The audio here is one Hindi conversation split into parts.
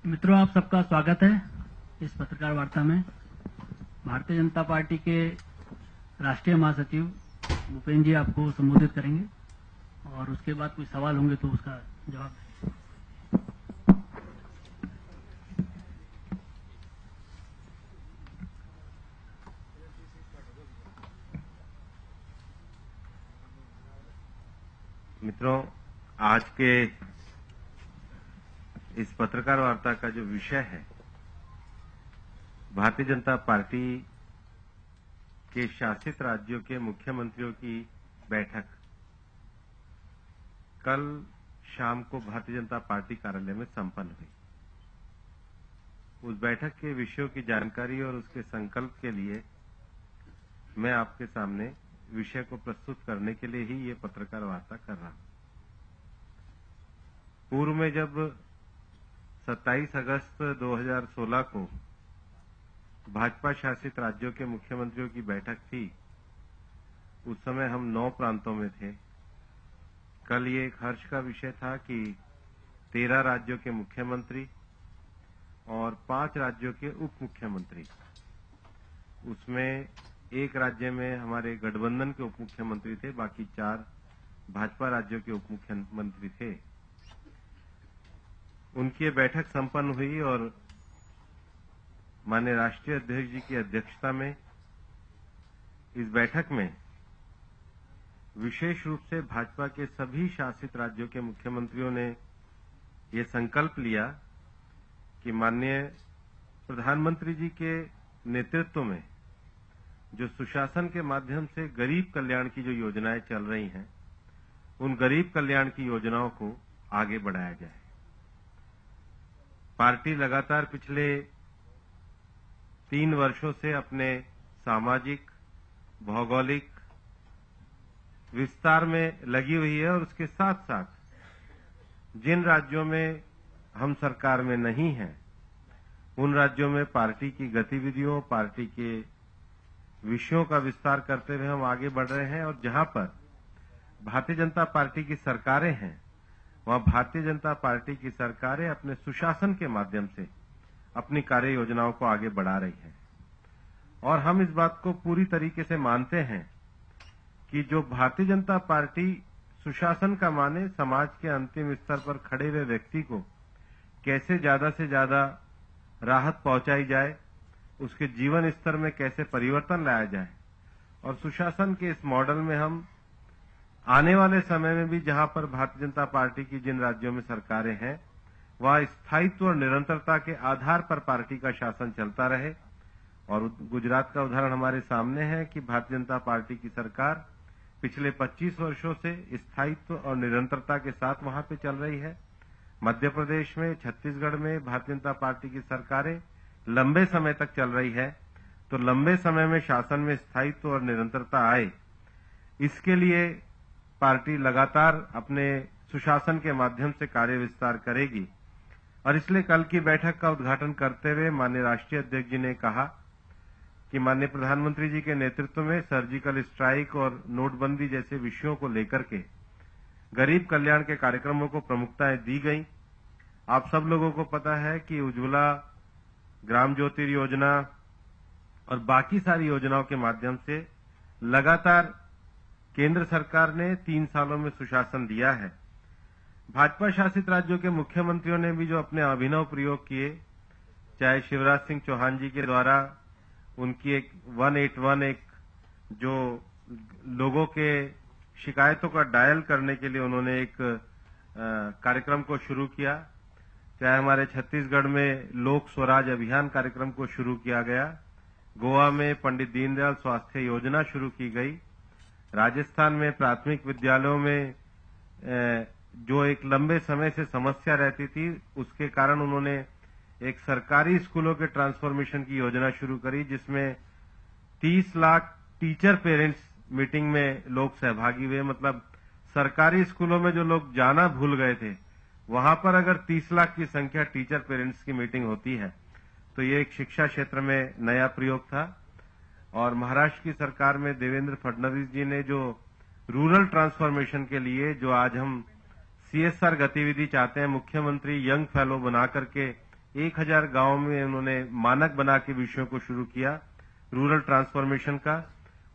मित्रों, आप सबका स्वागत है इस पत्रकार वार्ता में। भारतीय जनता पार्टी के राष्ट्रीय महासचिव भूपेंद्र जी आपको संबोधित करेंगे और उसके बाद कोई सवाल होंगे तो उसका जवाब देंगे। मित्रों, आज के इस पत्रकार वार्ता का जो विषय है, भारतीय जनता पार्टी के शासित राज्यों के मुख्यमंत्रियों की बैठक कल शाम को भारतीय जनता पार्टी कार्यालय में संपन्न हुई। उस बैठक के विषयों की जानकारी और उसके संकल्प के लिए मैं आपके सामने विषय को प्रस्तुत करने के लिए ही ये पत्रकार वार्ता कर रहा हूं। पूर्व में जब 27 अगस्त 2016 को भाजपा शासित राज्यों के मुख्यमंत्रियों की बैठक थी, उस समय हम 9 प्रांतों में थे। कल ये एक हर्ष का विषय था कि 13 राज्यों के मुख्यमंत्री और 5 राज्यों के उप मुख्यमंत्री, उसमें एक राज्य में हमारे गठबंधन के उप मुख्यमंत्री थे, बाकी 4 भाजपा राज्यों के उप मुख्यमंत्री थे। उनकी बैठक संपन्न हुई और माननीय राष्ट्रीय अध्यक्ष जी की अध्यक्षता में इस बैठक में विशेष रूप से भाजपा के सभी शासित राज्यों के मुख्यमंत्रियों ने ये संकल्प लिया कि माननीय प्रधानमंत्री जी के नेतृत्व में जो सुशासन के माध्यम से गरीब कल्याण की जो योजनाएं चल रही हैं, उन गरीब कल्याण की योजनाओं को आगे बढ़ाया जाए। पार्टी लगातार पिछले 3 वर्षों से अपने सामाजिक, भौगोलिक विस्तार में लगी हुई है और उसके साथ साथ जिन राज्यों में हम सरकार में नहीं हैं, उन राज्यों में पार्टी की गतिविधियों, पार्टी के विषयों का विस्तार करते हुए हम आगे बढ़ रहे हैं। और जहां पर भारतीय जनता पार्टी की सरकारें हैं, वहां भारतीय जनता पार्टी की सरकारें अपने सुशासन के माध्यम से अपनी कार्य योजनाओं को आगे बढ़ा रही हैं। और हम इस बात को पूरी तरीके से मानते हैं कि जो भारतीय जनता पार्टी सुशासन का माने समाज के अंतिम स्तर पर खड़े हुए व्यक्ति को कैसे ज्यादा से ज्यादा राहत पहुंचाई जाए, उसके जीवन स्तर में कैसे परिवर्तन लाया जाए, और सुशासन के इस मॉडल में हम आने वाले समय में भी जहां पर भारतीय जनता पार्टी की जिन राज्यों में सरकारें हैं, वहां स्थायित्व और निरंतरता के आधार पर पार्टी का शासन चलता रहे। और गुजरात का उदाहरण हमारे सामने है कि भारतीय जनता पार्टी की सरकार पिछले 25 वर्षों से स्थायित्व और निरंतरता के साथ वहां पे चल रही है। मध्य प्रदेश में, छत्तीसगढ़ में भारतीय जनता पार्टी की सरकारें लंबे समय तक चल रही है। तो लंबे समय में शासन में स्थायित्व और निरंतरता आए, इसके लिए पार्टी लगातार अपने सुशासन के माध्यम से कार्य विस्तार करेगी। और इसलिए कल की बैठक का उद्घाटन करते हुए माननीय राष्ट्रीय अध्यक्ष जी ने कहा कि माननीय प्रधानमंत्री जी के नेतृत्व में सर्जिकल स्ट्राइक और नोटबंदी जैसे विषयों को लेकर के गरीब कल्याण के कार्यक्रमों को प्रमुखताएं दी गई। आप सब लोगों को पता है कि उज्ज्वला, ग्राम ज्योति योजना और बाकी सारी योजनाओं के माध्यम से लगातार केंद्र सरकार ने 3 सालों में सुशासन दिया है। भाजपा शासित राज्यों के मुख्यमंत्रियों ने भी जो अपने अभिनव प्रयोग किए, चाहे शिवराज सिंह चौहान जी के द्वारा उनकी एक 181 एक जो लोगों के शिकायतों का डायल करने के लिए उन्होंने एक कार्यक्रम को शुरू किया, चाहे हमारे छत्तीसगढ़ में लोक स्वराज अभियान कार्यक्रम को शुरू किया गया, गोवा में पंडित दीनदयाल स्वास्थ्य योजना शुरू की गई, राजस्थान में प्राथमिक विद्यालयों में जो एक लंबे समय से समस्या रहती थी, उसके कारण उन्होंने एक सरकारी स्कूलों के ट्रांसफॉर्मेशन की योजना शुरू करी, जिसमें 30 लाख टीचर पेरेंट्स मीटिंग में लोग सहभागी हुए। मतलब सरकारी स्कूलों में जो लोग जाना भूल गए थे, वहां पर अगर 30 लाख की संख्या टीचर पेरेंट्स की मीटिंग होती है, तो ये एक शिक्षा क्षेत्र में नया प्रयोग था। और महाराष्ट्र की सरकार में देवेंद्र फडणवीस जी ने जो रूरल ट्रांसफॉर्मेशन के लिए जो आज हम सीएसआर गतिविधि चाहते हैं, मुख्यमंत्री यंग फेलो बना करके 1000 गांव में उन्होंने मानक बना के विषयों को शुरू किया रूरल ट्रांसफॉर्मेशन का।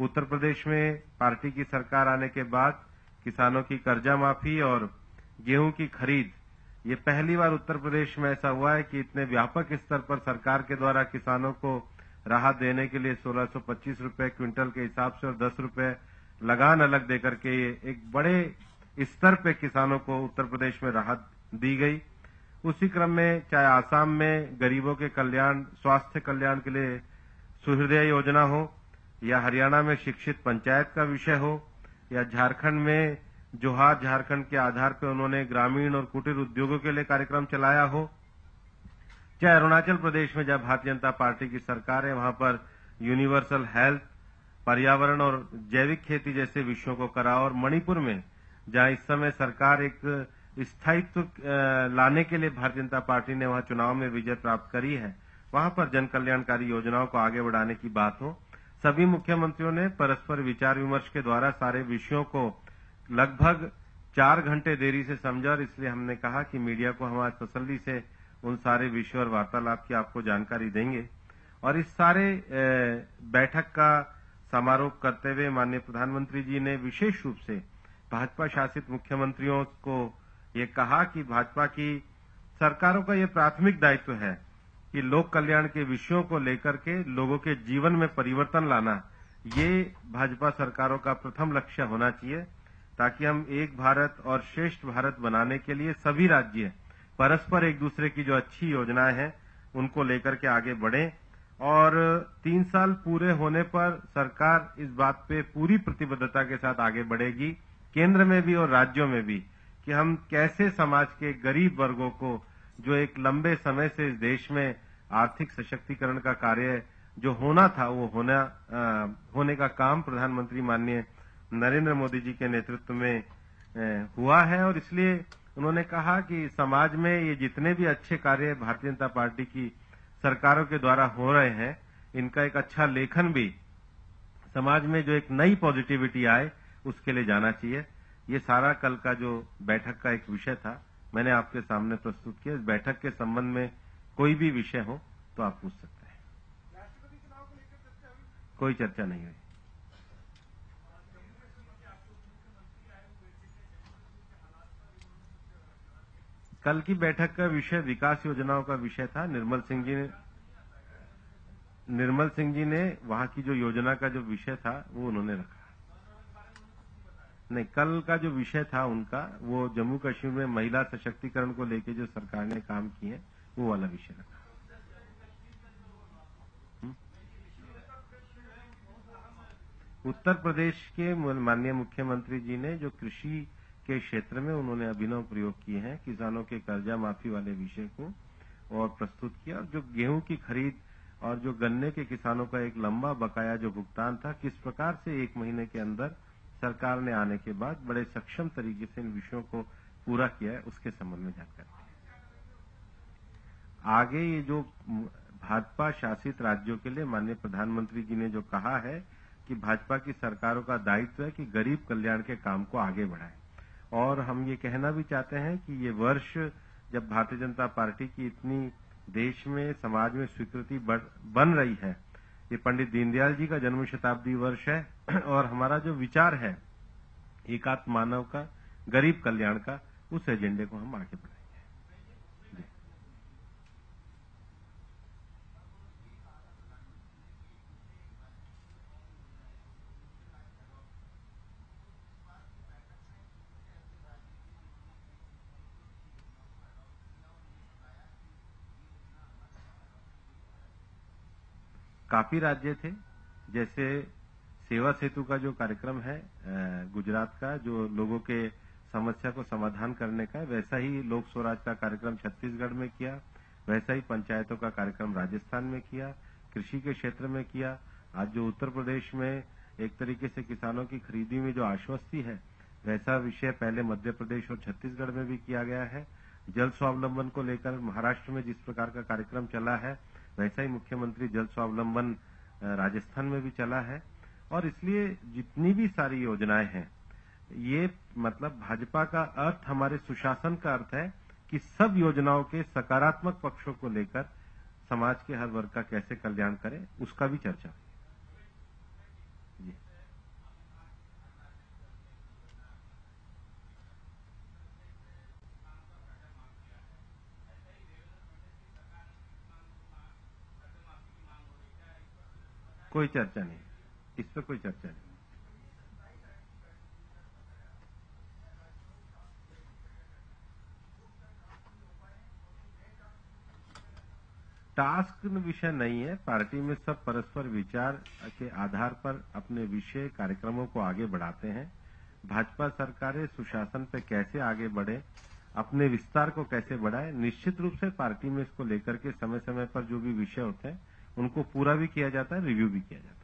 उत्तर प्रदेश में पार्टी की सरकार आने के बाद किसानों की कर्जा माफी और गेहूं की खरीद, ये पहली बार उत्तर प्रदेश में ऐसा हुआ है कि इतने व्यापक स्तर पर सरकार के द्वारा किसानों को राहत देने के लिए 1625 रुपए क्विंटल के हिसाब से और 10 रुपए लगान अलग देकर के एक बड़े स्तर पे किसानों को उत्तर प्रदेश में राहत दी गई। उसी क्रम में चाहे आसाम में गरीबों के कल्याण, स्वास्थ्य कल्याण के लिए सुहृदय योजना हो, या हरियाणा में शिक्षित पंचायत का विषय हो, या झारखंड में जोहार झारखंड के आधार पर उन्होंने ग्रामीण और कुटीर उद्योगों के लिए कार्यक्रम चलाया हो, चाहे अरुणाचल प्रदेश में जब भारतीय जनता पार्टी की सरकार है वहां पर यूनिवर्सल हेल्थ, पर्यावरण और जैविक खेती जैसे विषयों को करा, और मणिपुर में जहां इस समय सरकार एक स्थायित्व लाने के लिए भारतीय जनता पार्टी ने वहां चुनाव में विजय प्राप्त करी है, वहां पर जन कल्याणकारी योजनाओं को आगे बढ़ाने की बात हो। सभी मुख्यमंत्रियों ने परस्पर विचार विमर्श के द्वारा सारे विषयों को लगभग 4 घंटे देरी से समझा, और इसलिए हमने कहा कि मीडिया को हम आज तसल्ली से उन सारे विषयों और वार्तालाप की आपको जानकारी देंगे। और इस सारे बैठक का समारोह करते हुए माननीय प्रधानमंत्री जी ने विशेष रूप से भाजपा शासित मुख्यमंत्रियों को ये कहा कि भाजपा की सरकारों का ये प्राथमिक दायित्व है कि लोक कल्याण के विषयों को लेकर के लोगों के जीवन में परिवर्तन लाना, ये भाजपा सरकारों का प्रथम लक्ष्य होना चाहिए, ताकि हम एक भारत और श्रेष्ठ भारत बनाने के लिए सभी राज्य परस्पर एक दूसरे की जो अच्छी योजनाएं हैं उनको लेकर के आगे बढ़ें। और 3 साल पूरे होने पर सरकार इस बात पे पूरी प्रतिबद्धता के साथ आगे बढ़ेगी, केंद्र में भी और राज्यों में भी, कि हम कैसे समाज के गरीब वर्गों को, जो एक लंबे समय से इस देश में आर्थिक सशक्तिकरण का कार्य जो होना था वो होने का काम प्रधानमंत्री माननीय नरेंद्र मोदी जी के नेतृत्व में हुआ है। और इसलिए उन्होंने कहा कि समाज में ये जितने भी अच्छे कार्य भारतीय जनता पार्टी की सरकारों के द्वारा हो रहे हैं, इनका एक अच्छा लेखन भी समाज में जो एक नई पॉजिटिविटी आए उसके लिए जाना चाहिए। ये सारा कल का जो बैठक का एक विषय था मैंने आपके सामने प्रस्तुत किया। इस बैठक के संबंध में कोई भी विषय हो तो आप पूछ सकते हैं। राष्ट्रपति चुनाव को लेकर चर्चा हुई? कोई चर्चा नहीं हुई। कल की बैठक का विषय विकास योजनाओं का विषय था। निर्मल सिंह जी ने वहां की जो योजना का जो विषय था वो उन्होंने रखा। नहीं, कल का जो विषय था उनका वो जम्मू कश्मीर में महिला सशक्तिकरण को लेकर जो सरकार ने काम किए वो वाला विषय रखा। उत्तर प्रदेश के माननीय मुख्यमंत्री जी ने जो कृषि के क्षेत्र में उन्होंने अभिनव प्रयोग किए हैं, किसानों के कर्जा माफी वाले विषय को और प्रस्तुत किया। जो गेहूं की खरीद और जो गन्ने के किसानों का एक लंबा बकाया जो भुगतान था, किस प्रकार से 1 महीने के अंदर सरकार ने आने के बाद बड़े सक्षम तरीके से इन विषयों को पूरा किया है, उसके संबंध में जानकारी दी। आगे ये जो भाजपा शासित राज्यों के लिए माननीय प्रधानमंत्री जी ने जो कहा है कि भाजपा की सरकारों का दायित्व है कि गरीब कल्याण के काम को आगे बढ़ाएं, और हम ये कहना भी चाहते हैं कि ये वर्ष जब भारतीय जनता पार्टी की इतनी देश में समाज में स्वीकृति बन रही है, ये पंडित दीनदयाल जी का जन्म शताब्दी वर्ष है, और हमारा जो विचार है एकात्म मानव का, गरीब कल्याण का, उस एजेंडे को हम आगे बढ़ाएंगे। काफी राज्य थे, जैसे सेवा सेतु का जो कार्यक्रम है गुजरात का, जो लोगों के समस्या को समाधान करने का, वैसा ही लोक स्वराज का कार्यक्रम छत्तीसगढ़ में किया, वैसा ही पंचायतों का कार्यक्रम राजस्थान में किया, कृषि के क्षेत्र में किया। आज जो उत्तर प्रदेश में एक तरीके से किसानों की खरीदी में जो आश्वस्ति है, वैसा विषय पहले मध्य प्रदेश और छत्तीसगढ़ में भी किया गया है। जल स्वावलंबन को लेकर महाराष्ट्र में जिस प्रकार का कार्यक्रम चला है, वैसा ही मुख्यमंत्री जल स्वावलंबन राजस्थान में भी चला है। और इसलिए जितनी भी सारी योजनाएं हैं, ये मतलब भाजपा का अर्थ, हमारे सुशासन का अर्थ है कि सब योजनाओं के सकारात्मक पक्षों को लेकर समाज के हर वर्ग का कैसे कल्याण करें, उसका भी चर्चा हुई। जी। कोई चर्चा नहीं, इस पर कोई चर्चा नहीं। टास्क विषय नहीं है। पार्टी में सब परस्पर विचार के आधार पर अपने विषय कार्यक्रमों को आगे बढ़ाते हैं। भाजपा सरकारें सुशासन पे कैसे आगे बढ़े, अपने विस्तार को कैसे बढ़ाए, निश्चित रूप से पार्टी में इसको लेकर के समय समय पर जो भी विषय होते हैं उनको पूरा भी किया जाता है, रिव्यू भी किया जाता है।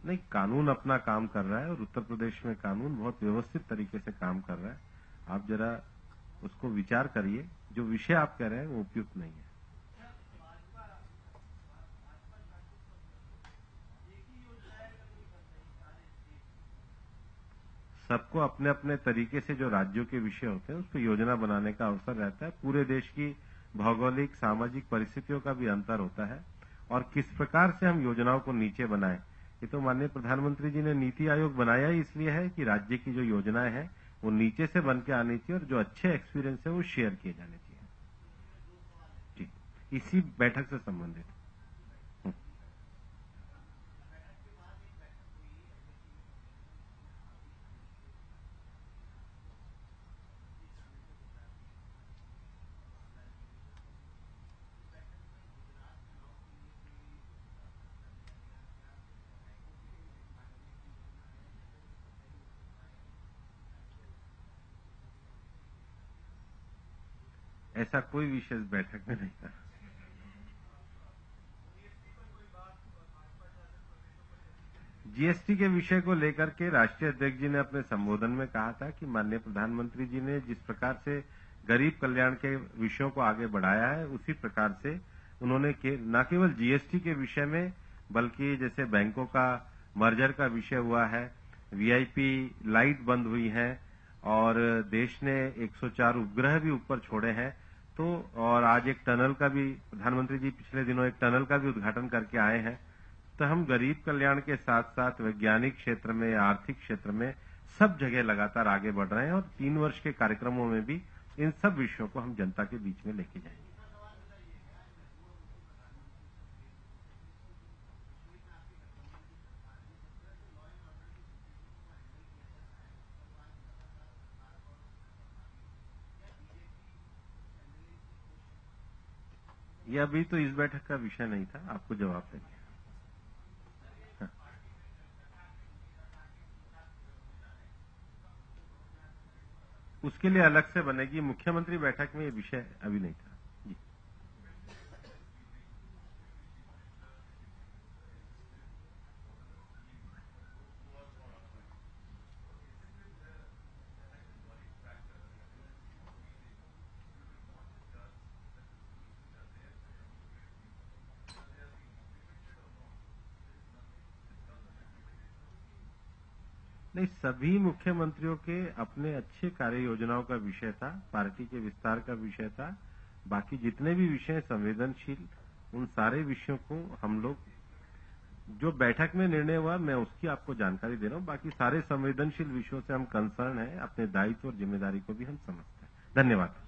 नहीं, कानून अपना काम कर रहा है और उत्तर प्रदेश में कानून बहुत व्यवस्थित तरीके से काम कर रहा है। आप जरा उसको विचार करिए, जो विषय आप कह रहे हैं वो उपयुक्त नहीं है। सबको अपने अपने तरीके से जो राज्यों के विषय होते हैं उस पर योजना बनाने का अवसर रहता है। पूरे देश की भौगोलिक सामाजिक परिस्थितियों का भी अंतर होता है और किस प्रकार से हम योजनाओं को नीचे बनाएं, ये तो माननीय प्रधानमंत्री जी ने नीति आयोग बनाया ही इसलिए है कि राज्य की जो योजनाएं हैं वो नीचे से बन के आनी चाहिए और जो अच्छे एक्सपीरियंस है वो शेयर किए जाने चाहिए। जी, इसी बैठक से संबंधित। ऐसा कोई विशेष बैठक में नहीं था। जीएसटी के विषय को लेकर के राष्ट्रीय अध्यक्ष जी ने अपने संबोधन में कहा था कि माननीय प्रधानमंत्री जी ने जिस प्रकार से गरीब कल्याण के विषयों को आगे बढ़ाया है, उसी प्रकार से उन्होंने न केवल जीएसटी के विषय में बल्कि जैसे बैंकों का मर्जर का विषय हुआ है, वीआईपी लाइट बंद हुई है और देश ने 104 उपग्रह भी ऊपर छोड़े हैं, तो और आज एक टनल का भी प्रधानमंत्री जी पिछले दिनों एक टनल का भी उद्घाटन करके आए हैं। तो हम गरीब कल्याण के साथ साथ वैज्ञानिक क्षेत्र में, आर्थिक क्षेत्र में सब जगह लगातार आगे बढ़ रहे हैं और 3 वर्ष के कार्यक्रमों में भी इन सब विषयों को हम जनता के बीच में लेके जाएंगे। ये अभी तो इस बैठक का विषय नहीं था, आपको जवाब देंगे। हाँ। उसके लिए अलग से बनेगी, मुख्यमंत्री बैठक में ये विषय अभी नहीं था। जी। नहीं, सभी मुख्यमंत्रियों के अपने अच्छे कार्य योजनाओं का विषय था, पार्टी के विस्तार का विषय था। बाकी जितने भी विषय संवेदनशील, उन सारे विषयों को हम लोग जो बैठक में निर्णय हुआ मैं उसकी आपको जानकारी दे रहा हूं। बाकी सारे संवेदनशील विषयों से हम कंसर्न है, अपने दायित्व और जिम्मेदारी को भी हम समझते हैं। धन्यवाद।